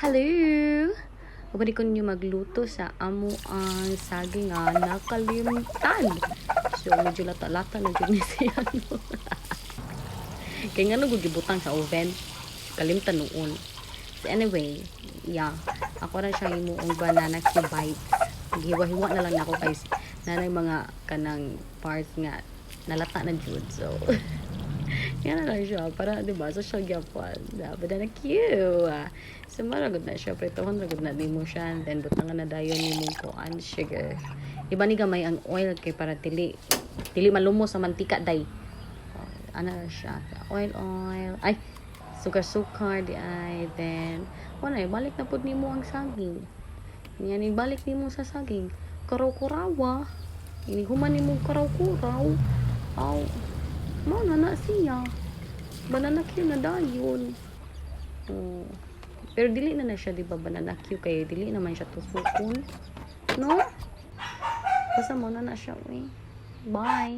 Hello! Pwede ko niyo magluto sa amo ang saging nga nakalimtan. So, medyo lata-lata na dyan siya. No? Kaya nga nung gibutang sa oven, kalimtan noon. So, anyway, yeah. Ako rin siya himuong banana cube bites. Hiwa-hiwa na lang ako kay nanay mga kanang parts nga nalata na jud. So, yan na lang siya. Para, di ba, sa siya gyapon. Banana cube. So, maragod na siya. Pretohon, ragod na mo siya. And then, butangan na dayon ni mong kuan sugar. Iba ni gamay ang oil kay para dili malumos sa mantika, day. Ano na siya. Oil. Ay, sukar di ay. Then, wala, balik na po ni mo ang saging. Yan, ibalik ni mo sa saging. Karaw-kurawa. Inihuman ni mo karaw-kuraw. Aw, mana na siya. Banana cue na dayon. Oh. Pero dili na siya, di ba, banana cue, kaya dili naman siya tusukon. No? Basta mo na siya, eh. Bye!